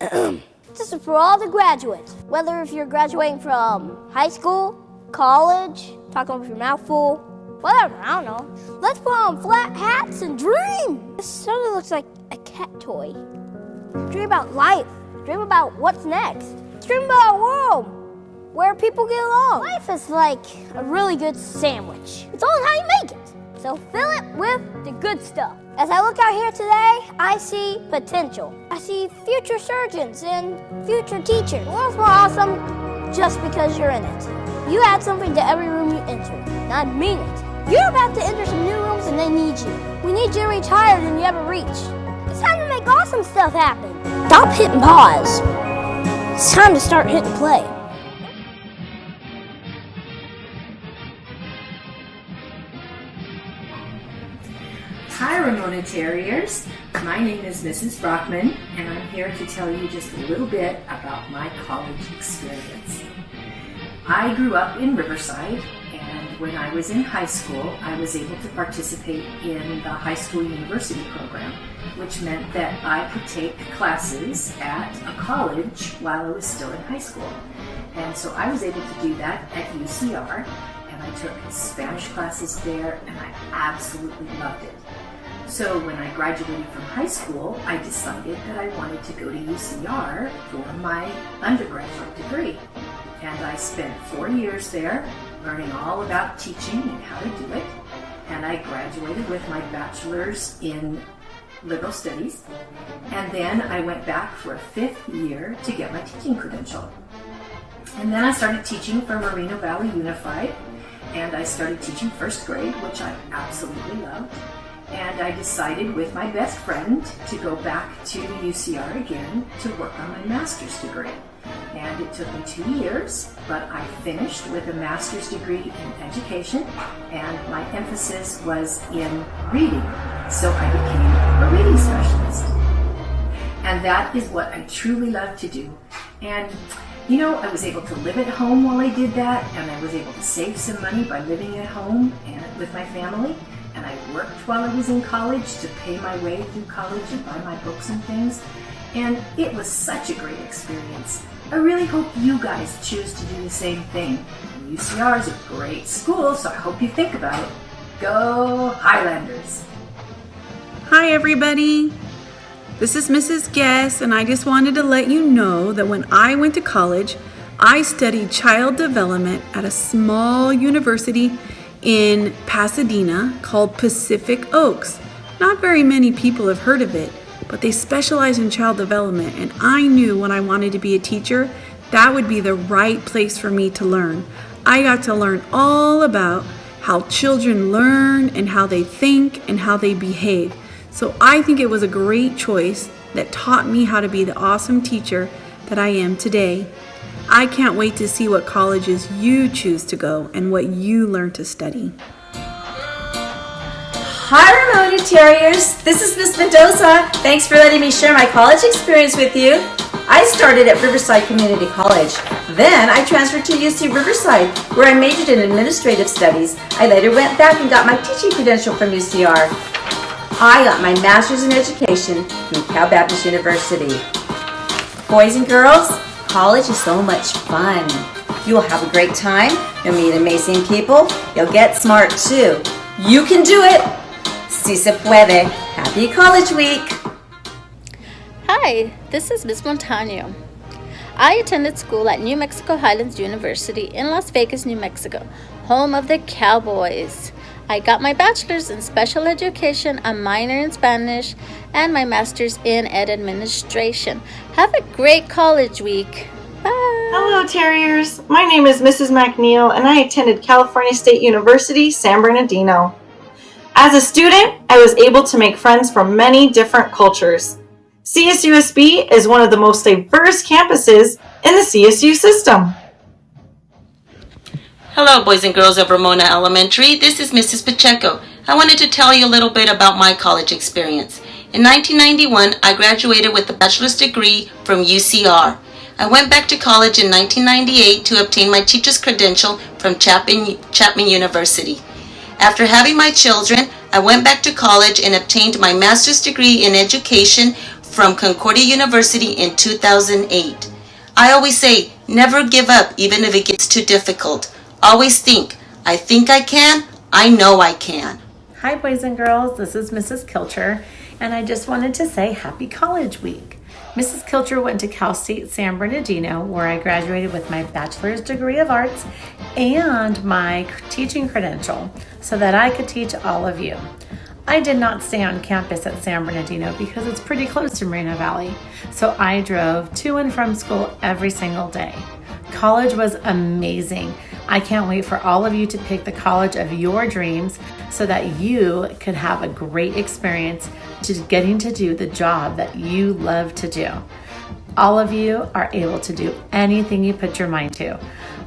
This is for all the graduates, whether if you're graduating from high school, college, talking with your mouth full, whatever, I don't know. Let's put on flat hats and dream. This sort of looks like a cat toy. Dream about life. Dream about what's next. Dream about a world where people get along. Life is like a really good sandwich. It's all in how you make it. So fill it with the good stuff. As I look out here today, I see potential. I see future surgeons and future teachers. The world's more awesome just because you're in it. You add something to every room you enter, and I mean it. You're about to enter some new rooms and they need you. We need you to reach higher than you ever reach. It's time to make awesome stuff happen. Stop hitting pause. It's time to start hitting play. Hi Ramona Terriers, my name is Mrs. Brockman and I'm here to tell you just a little bit about my college experience. I grew up in Riverside, and when I was in high school I was able to participate in the high school university program, which meant that I could take classes at a college while I was still in high school. And so I was able to do that at UCR, and I took Spanish classes there and I absolutely loved it. So when I graduated from high school, I decided that I wanted to go to UCR for my undergraduate degree. And I spent 4 years there learning all about teaching and how to do it. And I graduated with my bachelor's in liberal studies. And then I went back for a 5th year to get my teaching credential. And then I started teaching for Moreno Valley Unified. And I started teaching 1st grade, which I absolutely loved. And I decided with my best friend to go back to UCR again to work on my master's degree. And it took me 2 years, but I finished with a master's degree in education, and my emphasis was in reading. So I became a reading specialist. And that is what I truly love to do. And you know, I was able to live at home while I did that, and I was able to save some money by living at home and with my family. And I worked while I was in college to pay my way through college and buy my books and things. And it was such a great experience. I really hope you guys choose to do the same thing. And UCR is a great school, so I hope you think about it. Go Highlanders! Hi everybody! This is Mrs. Guess, and I just wanted to let you know that when I went to college, I studied child development at a small university in Pasadena called Pacific Oaks. Not very many people have heard of it, but they specialize in child development, and I knew when I wanted to be a teacher, that would be the right place for me to learn. I got to learn all about how children learn and how they think and how they behave. So I think it was a great choice that taught me how to be the awesome teacher that I am today. I can't wait to see what colleges you choose to go and what you learn to study. Hi Ramona Terriers, this is Miss Mendoza. Thanks for letting me share my college experience with you. I started at Riverside Community College. Then I transferred to UC Riverside, where I majored in administrative studies. I later went back and got my teaching credential from UCR. I got my master's in education from Cal Baptist University. Boys and girls, college is so much fun. You will have a great time. You'll meet amazing people. You'll get smart too. You can do it. Si se puede. Happy College Week. Hi, this is Ms. Montano. I attended school at New Mexico Highlands University in Las Vegas, New Mexico, home of the Cowboys. I got my bachelor's in special education, a minor in Spanish, and my master's in ed administration. Have a great college week. Bye. Hello, Terriers. My name is Mrs. McNeil, and I attended California State University, San Bernardino. As a student, I was able to make friends from many different cultures. CSUSB is one of the most diverse campuses in the CSU system. Hello, boys and girls of Ramona Elementary. This is Mrs. Pacheco. I wanted to tell you a little bit about my college experience. In 1991, I graduated with a bachelor's degree from UCR. I went back to college in 1998 to obtain my teacher's credential from Chapman University. After having my children, I went back to college and obtained my master's degree in education from Concordia University in 2008. I always say, never give up even if it gets too difficult. Always think, I think I can, I know I can. Hi boys and girls, this is Mrs. Kilcher, and I just wanted to say Happy College Week. Mrs. Kilcher went to Cal State San Bernardino, where I graduated with my bachelor's degree of arts and my teaching credential so that I could teach all of you. I did not stay on campus at San Bernardino because it's pretty close to Moreno Valley, so I drove to and from school every single day. College was amazing. I can't wait for all of you to pick the college of your dreams so that you could have a great experience to getting to do the job that you love to do. All of you are able to do anything you put your mind to.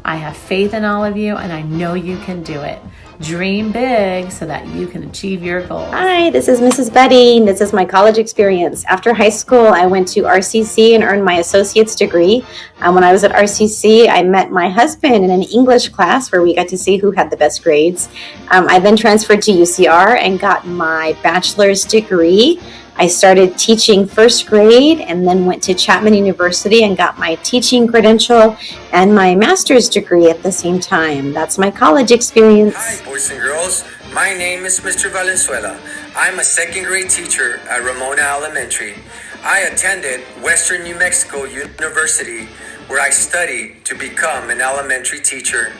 I have faith in all of you and I know you can do it. Dream big so that you can achieve your goals. Hi, this is Mrs. Betty. This is my college experience. After high school, I went to RCC and earned my associate's degree. When I was at RCC, I met my husband in an English class where we got to see who had the best grades. I then transferred to UCR and got my bachelor's degree. I started teaching first grade and then went to Chapman University and got my teaching credential and my master's degree at the same time. That's my college experience. Hi, boys and girls. My name is Mr. Valenzuela. I'm a second grade teacher at Ramona Elementary. I attended Western New Mexico University, where I studied to become an elementary teacher.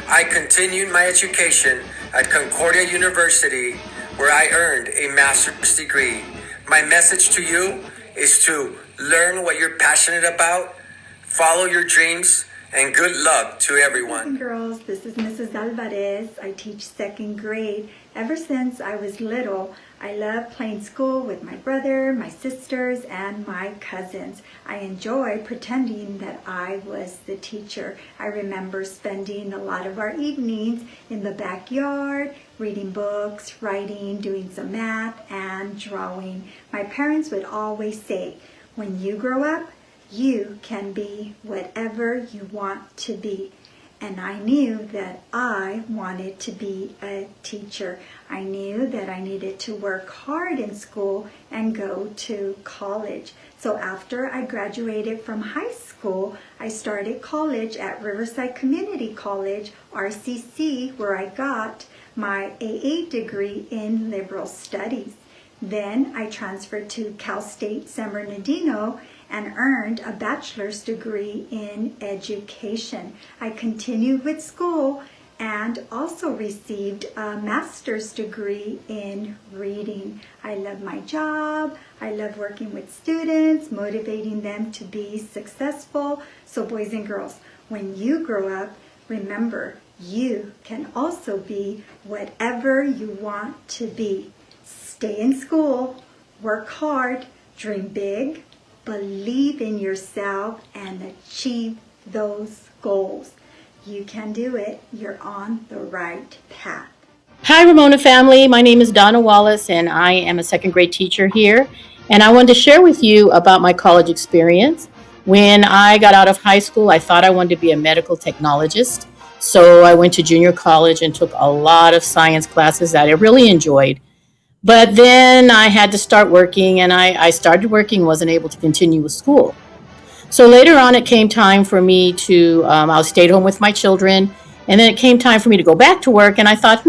I continued my education at Concordia University, where I earned a master's degree. My message to you is to learn what you're passionate about, follow your dreams, and good luck to everyone. Boys and girls, this is Mrs. Alvarez. I teach second grade. Ever since I was little, I love playing school with my brother, my sisters, and my cousins. I enjoy pretending that I was the teacher. I remember spending a lot of our evenings in the backyard, reading books, writing, doing some math, and drawing. My parents would always say, when you grow up, you can be whatever you want to be. And I knew that I wanted to be a teacher. I knew that I needed to work hard in school and go to college. So after I graduated from high school, I started college at Riverside Community College, RCC, where I got my AA degree in liberal studies. Then I transferred to Cal State San Bernardino and earned a bachelor's degree in education. I continued with school and also received a master's degree in reading. I love my job. I love working with students, motivating them to be successful. So boys and girls, when you grow up, remember, you can also be whatever you want to be. Stay in school, work hard, dream big, believe in yourself, and achieve those goals. You can do it. You're on the right path. Hi, Ramona family. My name is Donna Wallace, and I am a second grade teacher here. And I wanted to share with you about my college experience. When I got out of high school, I thought I wanted to be a medical technologist. So I went to junior college and took a lot of science classes that I really enjoyed. But then I had to start working, and I started working, wasn't able to continue with school. So later on, it came time for me to, I stayed home with my children, and then it came time for me to go back to work, and I thought,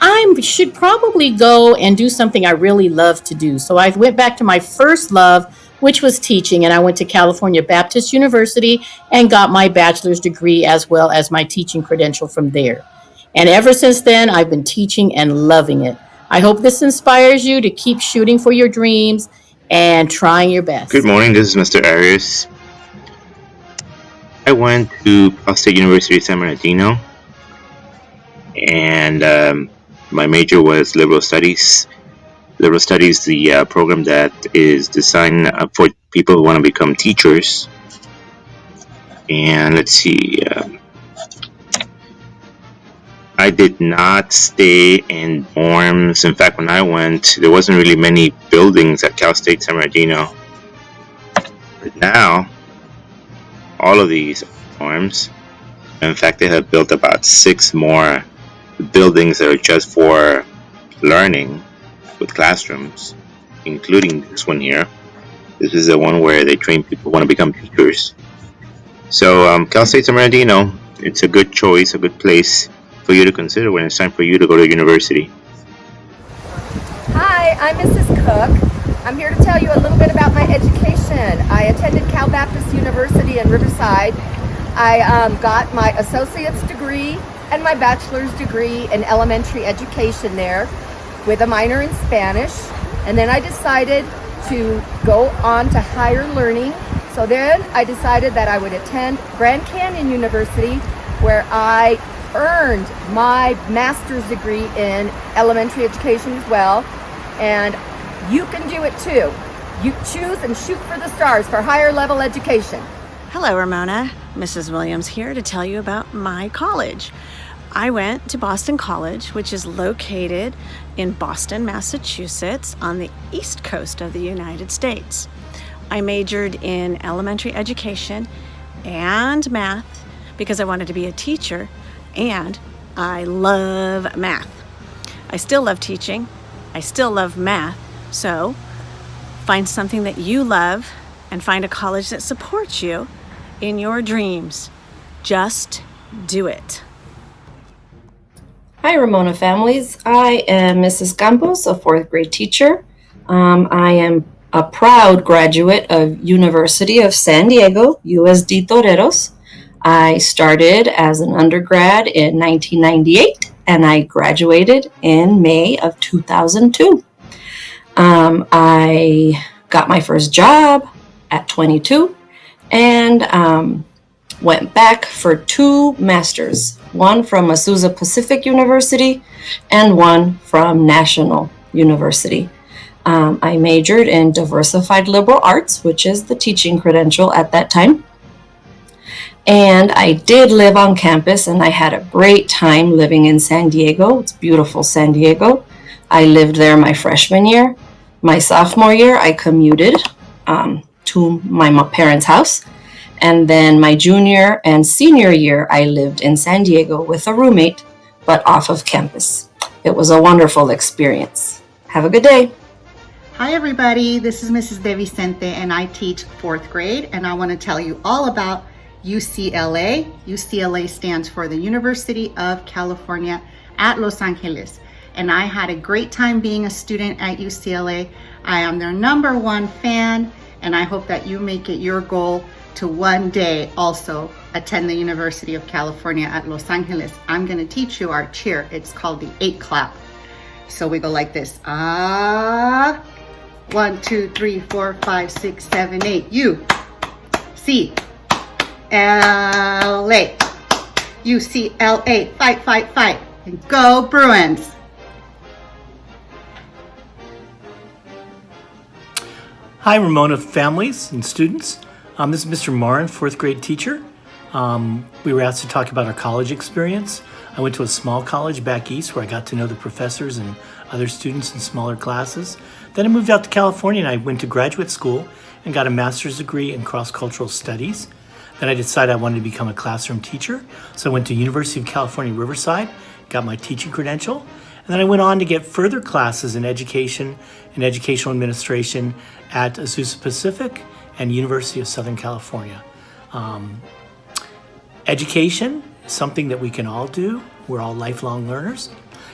I should probably go and do something I really love to do. So I went back to my first love, which was teaching, and I went to California Baptist University and got my bachelor's degree as well as my teaching credential from there. And ever since then, I've been teaching and loving it. I hope this inspires you to keep shooting for your dreams and trying your best. Good morning, this is Mr. Arias. I went to Cal State University San Bernardino, and my major was liberal studies. Liberal studies, the program that is designed for people who want to become teachers. And let's see, I did not stay in dorms. In fact, when I went, there wasn't really many buildings at Cal State San Bernardino. But now, all of these dorms, in fact, they have built about 6 more buildings that are just for learning with classrooms, including this one here. This is the one where they train people who want to become teachers. So Cal State San Bernardino, it's a good choice, a good place for you to consider when it's time for you to go to university. Hi, I'm Mrs. Cook. I'm here to tell you a little bit about my education. I attended Cal Baptist University in Riverside. I got my associate's degree and my bachelor's degree in elementary education there with a minor in Spanish. And then I decided to go on to higher learning. So then I decided that I would attend Grand Canyon University, where I earned my master's degree in elementary education as well. And you can do it too. You choose and shoot for the stars for higher level education. Hello, Ramona. Mrs. Williams here to tell you about my college. I went to Boston College, which is located in Boston, Massachusetts, on the east coast of the United States. I majored in elementary education and math because I wanted to be a teacher, and I love math. I still love teaching. I still love math. So find something that you love and find a college that supports you in your dreams. Just do it. Hi, Ramona families. I am Mrs. Campos, a fourth grade teacher. I am a proud graduate of University of San Diego, USD Toreros. I started as an undergrad in 1998 and I graduated in May of 2002. I got my first job at 22 and went back for 2 masters, one from Azusa Pacific University and one from National University. I majored in diversified liberal arts, which is the teaching credential at that time. And I did live on campus and I had a great time living in San Diego. It's beautiful San Diego. I lived there my freshman year. My sophomore year, I commuted to my parents' house. And then my junior and senior year, I lived in San Diego with a roommate, but off of campus. It was a wonderful experience. Have a good day. Hi everybody, this is Mrs. De Vicente and I teach 4th grade and I want to tell you all about UCLA. UCLA stands for the University of California at Los Angeles. And I had a great time being a student at UCLA. I am their #1 fan and I hope that you make it your goal to one day also attend the University of California at Los Angeles. I'm going to teach you our cheer. It's called the 8 clap. So we go like this. 1, 2, 3, 4, 5, 6, 7, 8. U C L A. UCLA. Fight, fight, fight. And go Bruins. Hi, Ramona families and students. This is Mr. Marin, 4th grade teacher. We were asked to talk about our college experience. I went to a small college back east where I got to know the professors and other students in smaller classes. Then I moved out to California and I went to graduate school and got a master's degree in cross-cultural studies. Then I decided I wanted to become a classroom teacher. So I went to University of California, Riverside, got my teaching credential. And then I went on to get further classes in education and educational administration at Azusa Pacific and University of Southern California. Education is something that we can all do. We're all lifelong learners.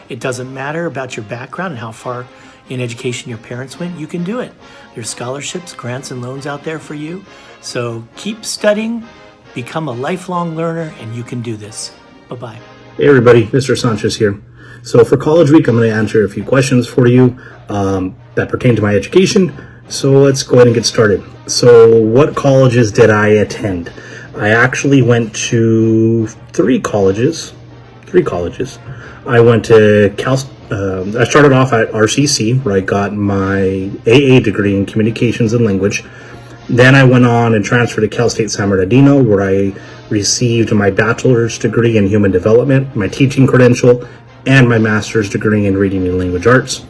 It doesn't matter about your background and how far in education your parents went, you can do it. There's scholarships, grants, and loans out there for you. So keep studying, become a lifelong learner, and you can do this. Bye-bye. Hey everybody, Mr. Sanchez here. So for College Week, I'm going to answer a few questions for you that pertain to my education. So let's go ahead and get started. So what colleges did I attend? I actually went to 3 colleges. I went to I started off at RCC, where I got my AA degree in Communications and Language. Then I went on and transferred to Cal State San Bernardino, where I received my bachelor's degree in Human Development, my teaching credential, and my master's degree in Reading and Language Arts.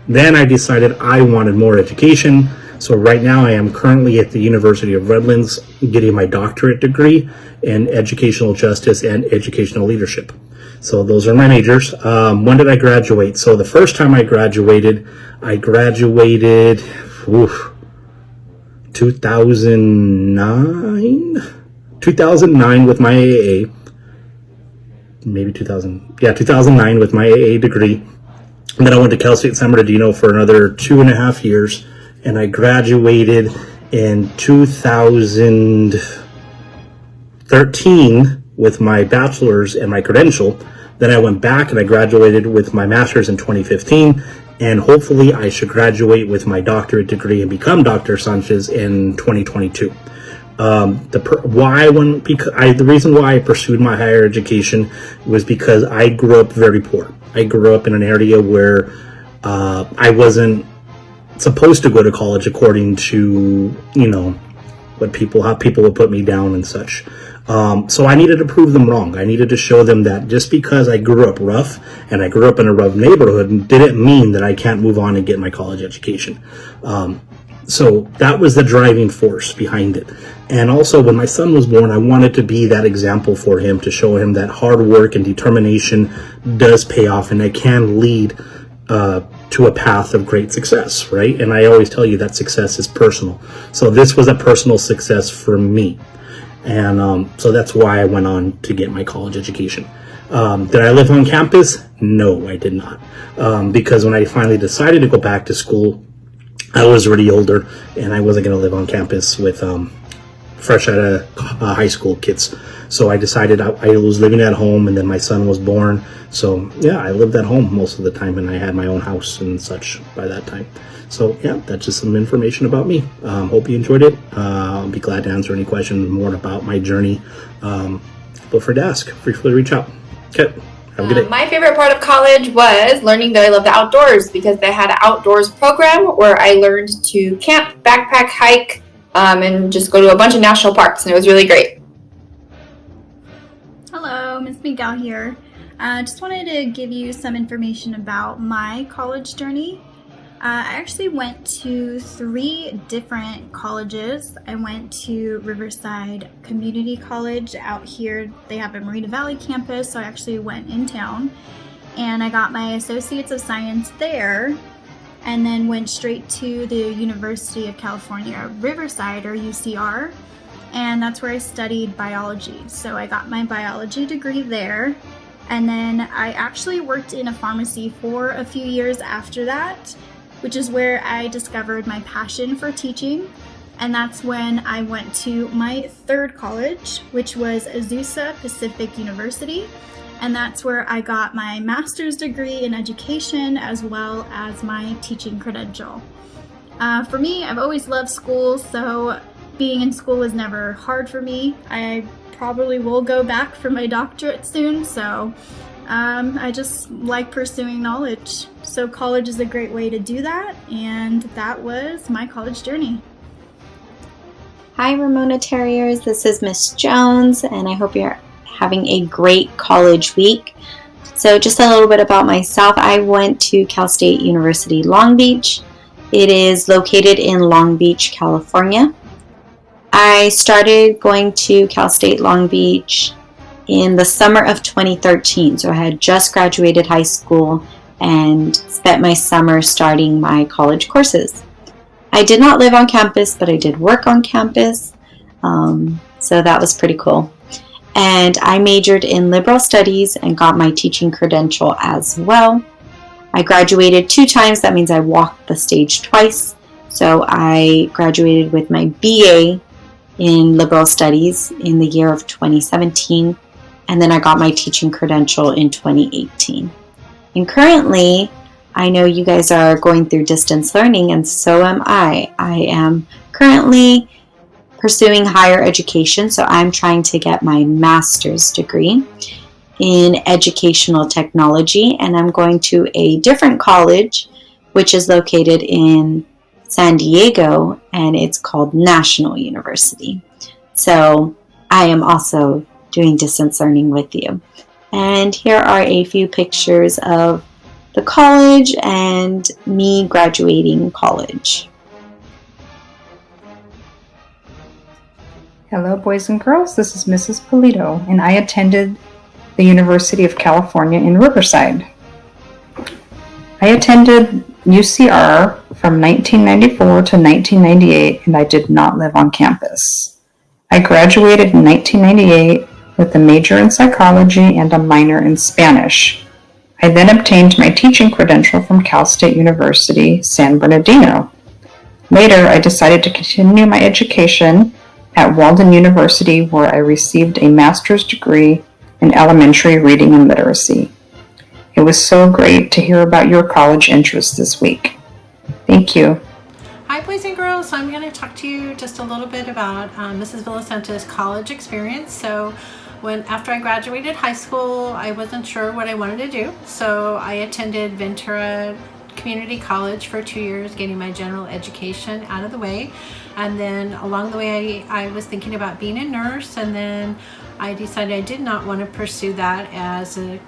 Then I decided I wanted more education, so right now I am currently at the University of Redlands getting my doctorate degree in Educational Justice and Educational Leadership. So those are my majors. When did I graduate? So the first time I graduated 2009 with my AA, maybe 2009 with my AA degree. And then I went to Cal State San Bernardino for another 2.5 years, and I graduated in 2013 with my bachelor's and my credential. Then I went back and I graduated with my master's in 2015, and hopefully I should graduate with my doctorate degree and become Dr. Sanchez in 2022. The reason why I pursued my higher education was because I grew up very poor. I grew up in an area where I wasn't supposed to go to college according to, how people would put me down and such. So I needed to prove them wrong. I needed to show them that just because I grew up rough and I grew up in a rough neighborhood didn't mean that I can't move on and get my college education. So that was the driving force behind it. And also when my son was born, I wanted to be that example for him, to show him that hard work and determination does pay off, and it can lead to a path of great success, right? And I always tell you that success is personal. So this was a personal success for me. And so that's why I went on to get my college education. Did I live on campus? No, I did not. Because when I finally decided to go back to school, I was already older, and I wasn't going to live on campus with fresh out of high school kids. So I decided I was living at home, and then my son was born. So yeah, I lived at home most of the time, and I had my own house and such by that time. So yeah, that's just some information about me. Hope you enjoyed it. I'll be glad to answer any questions more about my journey. Feel free to ask. Feel free to reach out. Okay. Have a good day. My favorite part of college was learning that I love the outdoors, because they had an outdoors program where I learned to camp, backpack, hike, and just go to a bunch of national parks, and it was really great. Hello, Ms. Miguel here. Just wanted to give you some information about my college journey. I actually went to 3 different colleges. I went to Riverside Community College out here. They have a Marina Valley campus, so I actually went in town. And I got my Associates of Science there, and then went straight to the University of California, Riverside, or UCR. And that's where I studied biology. So I got my biology degree there. And then I actually worked in a pharmacy for a few years after that, which is where I discovered my passion for teaching. And that's when I went to my 3rd college, which was Azusa Pacific University. And that's where I got my master's degree in education as well as my teaching credential. For me, I've always loved school, so being in school was never hard for me. I probably will go back for my doctorate soon, so I just like pursuing knowledge. So college is a great way to do that, and that was my college journey. Hi Ramona Terriers, this is Miss Jones, and I hope you're having a great college week. So just a little bit about myself. I went to Cal State University Long Beach. It is located in Long Beach, California. I started going to Cal State Long Beach in the summer of 2013. So I had just graduated high school and spent my summer starting my college courses. I did not live on campus, but I did work on campus. So that was pretty cool. And I majored in liberal studies and got my teaching credential as well. I graduated 2 times. That means I walked the stage twice. So I graduated with my BA in liberal studies in the year of 2017. And then I got my teaching credential in 2018. And currently, I know you guys are going through distance learning, and so am I. I am currently pursuing higher education, so I'm trying to get my master's degree in educational technology, and I'm going to a different college, which is located in San Diego, and it's called National University. So I am also doing distance learning with you. And here are a few pictures of the college and me graduating college. Hello, boys and girls. This is Mrs. Polito, and I attended the University of California in Riverside. I attended UCR from 1994 to 1998, and I did not live on campus. I graduated in 1998 with a major in psychology and a minor in Spanish. I then obtained my teaching credential from Cal State University, San Bernardino. Later, I decided to continue my education at Walden University, where I received a master's degree in elementary reading and literacy. It was so great to hear about your college interests this week. Thank you. Hi, boys and girls. So I'm going to talk to you just a little bit about Mrs. Villasente's college experience. So after I graduated high school, I wasn't sure what I wanted to do. So I attended Ventura Community College for 2 years, getting my general education out of the way. And then along the way, I was thinking about being a nurse, and then I decided I did not want to pursue that as a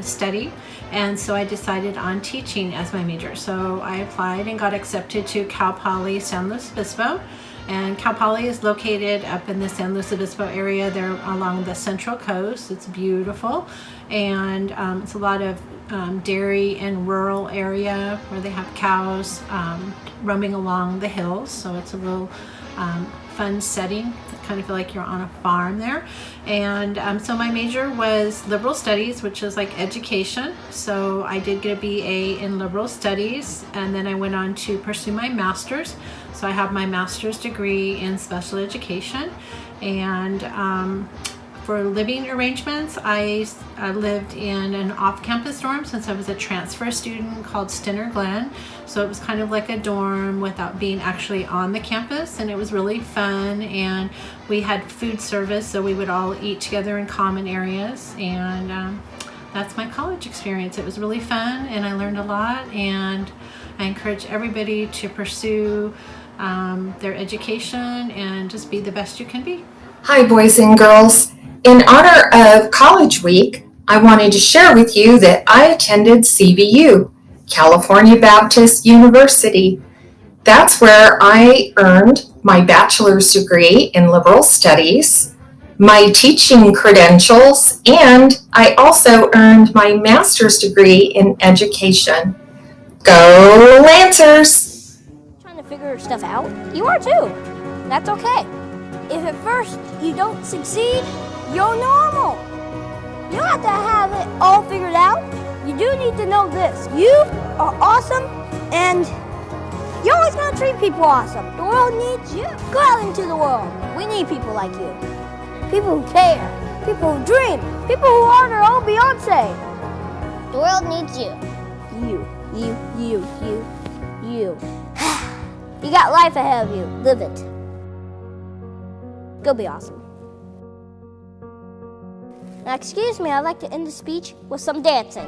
study, and so I decided on teaching as my major. So I applied and got accepted to Cal Poly San Luis Obispo, and Cal Poly is located up in the San Luis Obispo area. They're along the Central Coast. It's beautiful, and it's a lot of dairy and rural area where they have cows roaming along the hills. So it's a real fun setting. Kind of feel like you're on a farm there. And so my major was liberal studies, which is like education. So I did get a BA in liberal studies, and then I went on to pursue my master's. So I have my master's degree in special education. And for living arrangements, I lived in an off-campus dorm since I was a transfer student called Stinner Glen. So it was kind of like a dorm without being actually on the campus, and it was really fun. And we had food service, so we would all eat together in common areas. And that's my college experience. It was really fun, and I learned a lot. And I encourage everybody to pursue their education and just be the best you can be. Hi, boys and girls. In honor of College Week, I wanted to share with you that I attended CBU, California Baptist University. That's where I earned my bachelor's degree in liberal studies, my teaching credentials, and I also earned my master's degree in education. Go Lancers! Trying to figure stuff out? You are too. That's okay. If at first you don't succeed, you're normal. You don't have to have it all figured out. You do need to know this. You are awesome, and you're always going to treat people awesome. The world needs you. Go out into the world. We need people like you. People who care. People who dream. People who are their own Beyonce. The world needs you. You. You got life ahead of you. Live it. Go be awesome. Now, excuse me, I'd like to end the speech with some dancing.